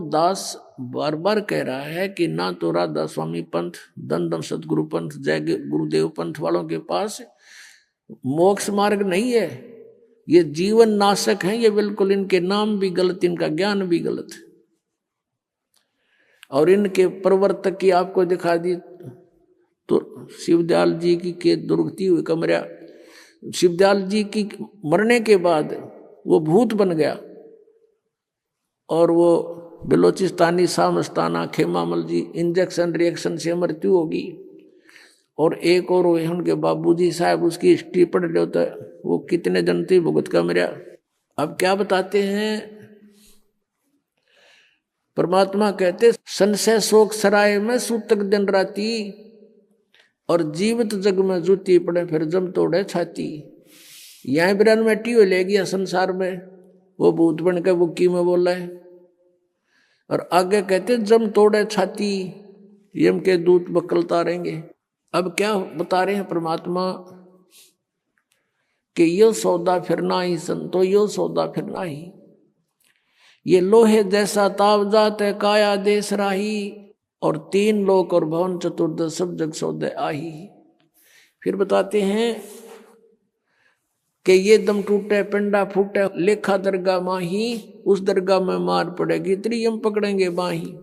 दास बार बार कह रहा है कि ना तो राधा स्वामी पंथ, दंडम सतगुरु पंथ, जय गुरुदेव पंथ वालों के पास मोक्ष मार्ग नहीं है, ये जीवन नाशक है। ये बिल्कुल इनके नाम भी गलत, इनका ज्ञान भी गलत है। और इनके प्रवर्तक की आपको दिखा दी तो शिवदयाल जी की के दुर्गति हुई कमरा, शिवदयाल जी की मरने के बाद वो भूत बन गया और वो बलोचिस्तानी सामस्ताना खेमामल जी इंजेक्शन रिएक्शन से मृत्यु होगी। और एक और उनके बाबूजी साहब उसकी हिस्ट्री पढ़ लो तो वो कितने जन थे भुगत का मरा। अब क्या बताते हैं परमात्मा, कहते संशय शोक सराय में सूतक दिन राती, और जीवित जग में जूती पड़े फिर जम तोड़े छाती। यहाँ बिरान मैटी हो ले गया संसार में, वो भूत बन के बुक्की में बोला है। और आगे कहते जम तोड़े छाती, यम के दूत बकल तारेंगे। अब क्या बता रहे हैं परमात्मा कि यो सौदा फिर ना ही संतो, यो सौदा फिर ना ही, ये लोहे जैसा ताव जात है काया देश राही, और तीन लोक और भवन चतुर्दश सब जग सौदे आही। फिर बताते हैं कि ये दम टूटे पिंडा फूटे लेखा दरगाह माही, उस दरगाह में मार पड़ेगी त्रियम पकड़ेंगे बाही।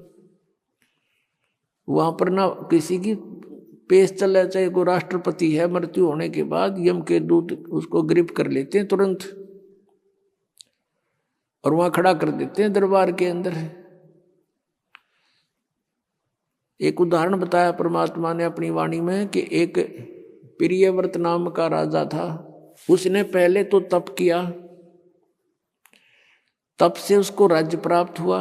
वहां पर ना किसी की पेश चले, चाहे कोई राष्ट्रपति है, मृत्यु होने के बाद यम के दूत उसको गिरफ्त कर लेते हैं तुरंत और वहां खड़ा कर देते हैं दरबार के अंदर। एक उदाहरण बताया परमात्मा ने अपनी वाणी में कि एक प्रियव्रत नाम का राजा था, उसने पहले तो तप किया, तप से उसको राज्य प्राप्त हुआ,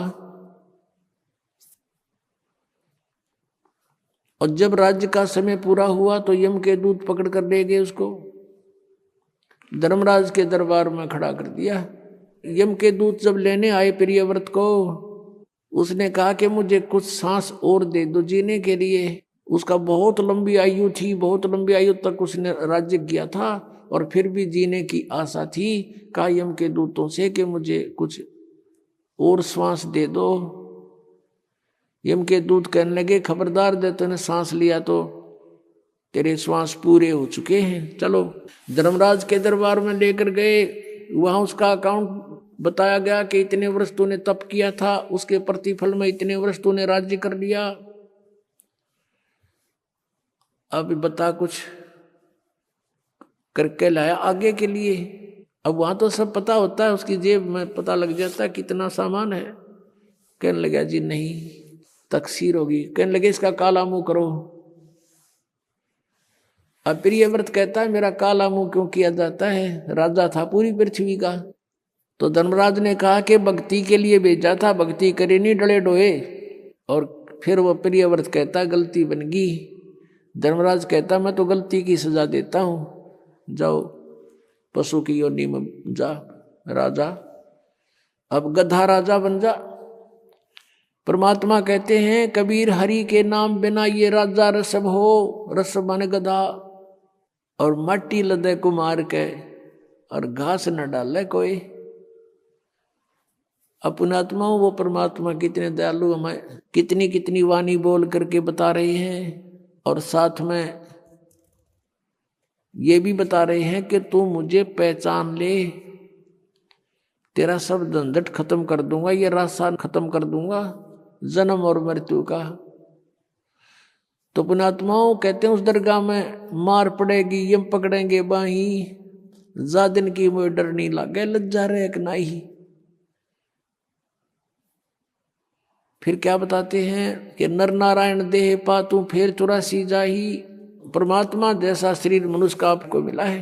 और जब राज्य का समय पूरा हुआ तो यम के दूत पकड़ कर ले गए उसको, धर्मराज के दरबार में खड़ा कर दिया। यम के दूत जब लेने आए प्रियव्रत को, उसने कहा कि मुझे कुछ सांस और दे दो जीने के लिए। उसका बहुत लंबी आयु थी, बहुत लंबी आयु तक उसने राज्य किया था और फिर भी जीने की आशा थी। कहा यम के दूतों से कि मुझे कुछ और श्वास दे दो। यम के दूत कहने लगे खबरदार, दे तूने सांस लिया तो तेरे श्वास पूरे हो चुके हैं। चलो धर्मराज के दरबार में लेकर गए, वहां उसका अकाउंट बताया गया कि इतने वर्ष तूने तप किया था, उसके प्रतिफल में इतने वर्ष तूने राज्य कर लिया। अब बता कुछ करके लाया आगे के लिए। अब वहां तो सब पता होता है, उसकी जेब में पता लग जाता है कितना सामान है। कहने लगा जी नहीं, तकसीर होगी। कहने लगे इसका काला मुंह करो। अब प्रियव्रत कहता है मेरा काला मुंह क्यों किया जाता है, राजा था पूरी पृथ्वी का। तो धर्मराज ने कहा कि भक्ति के लिए भेजा था, भक्ति करे नहीं डले डोए। और फिर वो प्रियव्रत कहता गलती बन गई। धर्मराज कहता मैं तो गलती की सजा देता हूं, जाओ पशु की योनि में जा राजा, अब गधा राजा बन जा। परमात्मा कहते हैं कबीर हरि के नाम बिना ये राजा रसब हो, रसब माने गधा, और माटी लदे कुमार के और घास न डाले कोई। अपनात्मा वो परमात्मा कितने दयालु हमें कितनी कितनी वाणी बोल करके बता रहे हैं, और साथ में ये भी बता रहे हैं कि तू मुझे पहचान ले, तेरा सब झंझट खत्म कर दूंगा, ये रास्ता खत्म कर दूंगा जन्म और मृत्यु का। तो पुणात्माओं कहते हैं उस दरगाह में मार पड़ेगी यम पकड़ेंगे बाही, जा दिन की मुझे डर नहीं लागे लज्जा रहे एक नाही। फिर क्या बताते हैं कि नर नारायण देह पातू फिर 84 जाही। परमात्मा जैसा शरीर मनुष्य का आपको मिला है,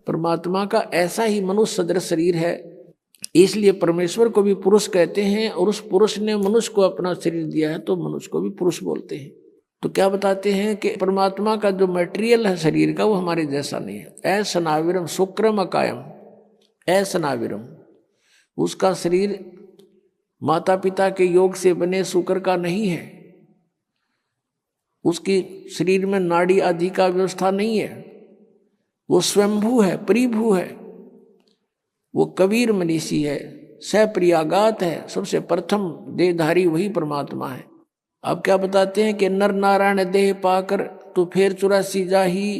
परमात्मा का ऐसा ही मनुष्य सदृश शरीर है, इसलिए परमेश्वर को भी पुरुष कहते हैं, और उस पुरुष ने मनुष्य को अपना शरीर दिया है तो मनुष्य को भी पुरुष बोलते हैं। तो क्या बताते हैं कि परमात्मा का जो मटेरियल है शरीर का वो हमारे जैसा नहीं है। असनाविरम शुक्रम अकायम, असनाविरम, उसका शरीर माता पिता के योग से बने शुक्र का नहीं है, उसकी शरीर में नाड़ी आदि का व्यवस्था नहीं है, वो स्वयंभू है, परिभू है, वो कबीर मनीषी है, सप्रियागात है, सबसे प्रथम देहधारी वही परमात्मा है। अब क्या बताते हैं कि नर नारायण देह पाकर तू फिर 84 जाही,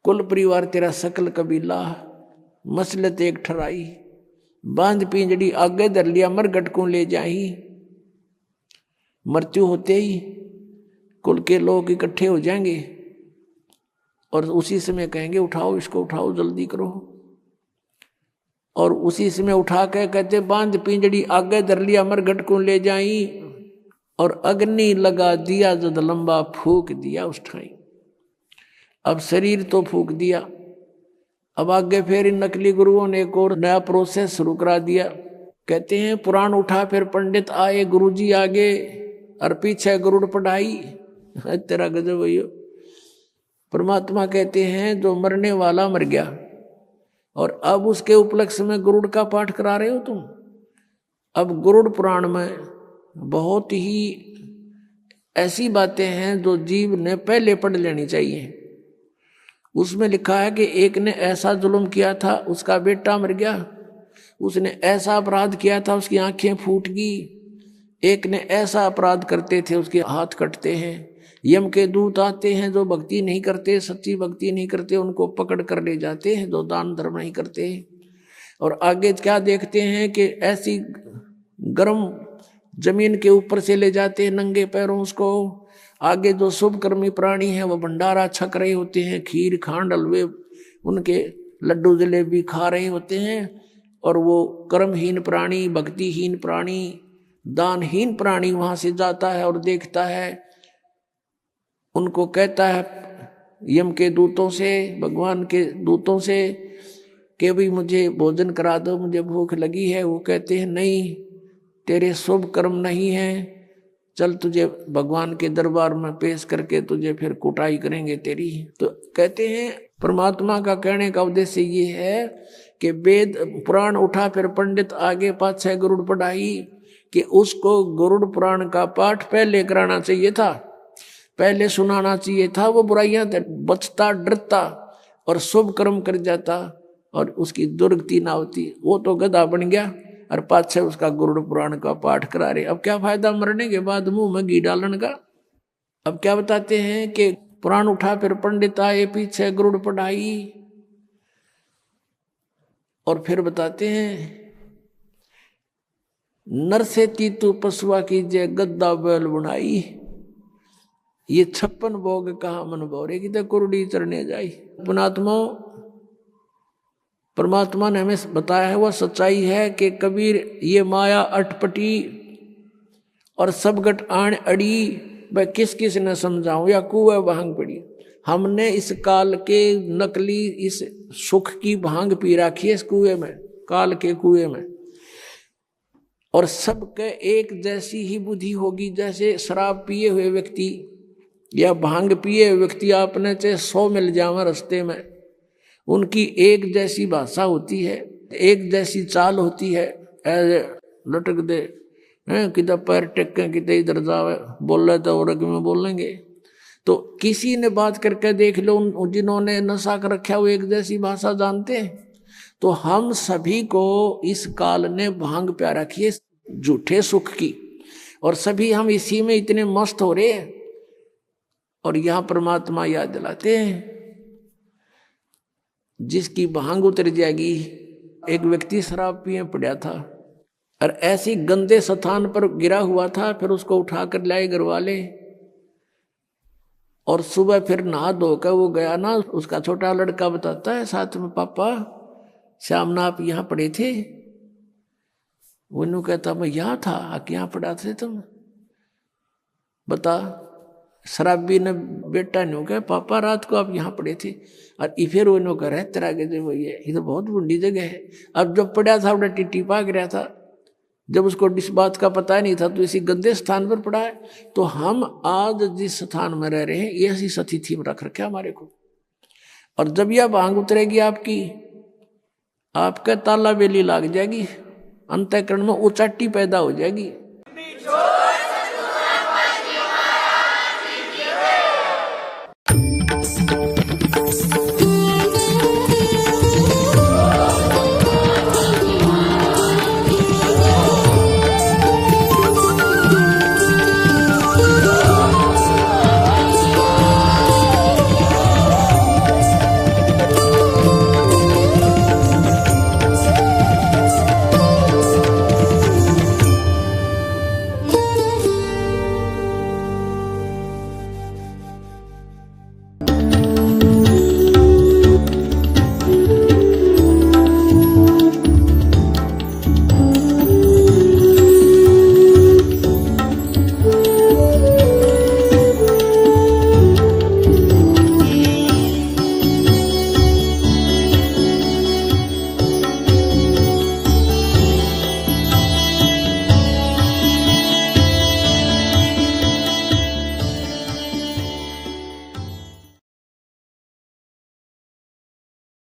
कुल परिवार तेरा सकल कबीला, मसलत एक ठराई, बांध पिंजड़ी आगे धर लिया मरगट को ले जाही। मृत्यु होते ही कुल के लोग इकट्ठे हो जाएंगे और उसी समय कहेंगे उठाओ इसको, उठाओ जल्दी करो, और उसी समय उठा के कहते बांध पिंजड़ी आगे धर लिया मरगट को ले जाई, और अग्नि लगा दिया जद लंबा फूक दिया उस ठाई। अब शरीर तो फूक दिया, अब आगे फिर इन नकली गुरुओं ने एक और नया प्रोसेस शुरू करा दिया। कहते हैं पुराण उठा फिर पंडित आए, गुरुजी आगे और पीछे गरुड़ पढ़ाई। तेरा गजब भैया। परमात्मा कहते हैं जो मरने वाला मर गया और अब उसके उपलक्ष्य में गरुड़ का पाठ करा रहे हो तुम। अब गरुड़ पुराण में बहुत ही ऐसी बातें हैं जो जीव ने पहले पढ़ लेनी चाहिए। उसमें लिखा है कि एक ने ऐसा जुल्म किया था, उसका बेटा मर गया। उसने ऐसा अपराध किया था, उसकी आंखें फूट गई। एक ने ऐसा अपराध करते थे, उसके हाथ कटते हैं। यम के दूत आते हैं, जो भक्ति नहीं करते, सच्ची भक्ति नहीं करते, उनको पकड़ कर ले जाते हैं, जो दान धर्म नहीं करते। और आगे क्या देखते हैं कि ऐसी गर्म जमीन के ऊपर से ले जाते हैं नंगे पैरों उसको। आगे जो शुभ कर्मी प्राणी हैं वो भंडारा छक रहे होते हैं, खीर खांड हलवे उनके लड्डू जलेबी खा रहे होते हैं। और वो कर्महीन प्राणी, भक्तिहीन प्राणी, दानहीन प्राणी वहां से जाता है और देखता है, उनको कहता है यम के दूतों से, भगवान के दूतों से कि भाई मुझे भोजन करा दो, मुझे भूख लगी है। वो कहते हैं नहीं, तेरे शुभ कर्म नहीं है, चल तुझे भगवान के दरबार में पेश करके तुझे फिर कुटाई करेंगे तेरी। तो कहते हैं परमात्मा का कहने का उद्देश्य ये है कि वेद पुराण उठा फिर पंडित आगे पाछे गरुड़ पढ़ाई, कि उसको गरुड़ पुराण का पाठ पहले कराना चाहिए था, पहले सुनाना चाहिए था। वो बुराइयां बचता, डरता और शुभ कर्म कर जाता और उसकी दुर्गति ना होती। वो तो गधा बन गया और पाछे उसका गरुड़ पुराण का पाठ करा रहे। अब क्या फायदा मरने के बाद मुंह में घी डालने का। अब क्या बताते हैं कि पुराण उठा फिर पंडित आए, पीछे गरुड़ पढ़ाई। और फिर बताते हैं नर से तीतु पशुआ कीजिए, गद्दा बैल बुनाई। ये 56 भोग कहा मन भोरे की तो कुरडी चरने जाई। पुणात्मा परमात्मा ने हमें बताया है, वह सच्चाई है कि कबीर ये माया अटपटी और सब गट आण अड़ी, वह किस किस ने समझाऊं या कुएं भांग पड़ी। हमने इस काल के नकली इस सुख की भांग पी रखी है इस कुएं में, काल के कुएं में। और सबके एक जैसी ही बुद्धि होगी। जैसे शराब पिए हुए व्यक्ति या भांग पिए हुए व्यक्ति आपने चाहे 100 मिल जावे रास्ते में, उनकी एक जैसी भाषा होती है, एक जैसी चाल होती है। लटक दे किधर पैर टेके, किधर इधर जावे, बोल रहे तो और में बोलेंगे। तो किसी ने बात करके देख लो, जिन्होंने नशा कर रखा वो एक जैसी भाषा जानते हैं। तो हम सभी को इस काल ने भांग प्या रखी है झूठे सुख की, और सभी हम इसी में इतने मस्त हो रहे हैं। और यहाँ परमात्मा याद दिलाते हैं, जिसकी भांग उतर जाएगी। एक व्यक्ति शराब पिए पड़ा था और ऐसी गंदे स्थान पर गिरा हुआ था, फिर उसको उठाकर लाए घर वाले। और सुबह फिर नहा धोकर वो गया ना, उसका छोटा लड़का बताता है साथ में, पापा श्याम ना आप यहाँ पड़े थे। वो कहता मैं यहाँ था, यहाँ पड़ा थे तुम, बता। शराबी ने बेटा ने कहा पापा रात को आप यहाँ पड़े थे। और फिर वो कह रहे तेरा के ये तो बहुत बुढ़ी जगह है। अब जब पड़ा था उन्हें टिट्टी पा गया था, जब उसको इस बात का पता नहीं था, तो इसी गंदे स्थान पर पड़ा है। तो हम आज जिस स्थान में रह रहे हैं ये ऐसी सतिथि में रख रखे हमारे को। और जब यह भांग उतरेगी आपकी, आपका ताला बेली लाग जाएगी, अंतःकरण में उचाटी पैदा हो जाएगी।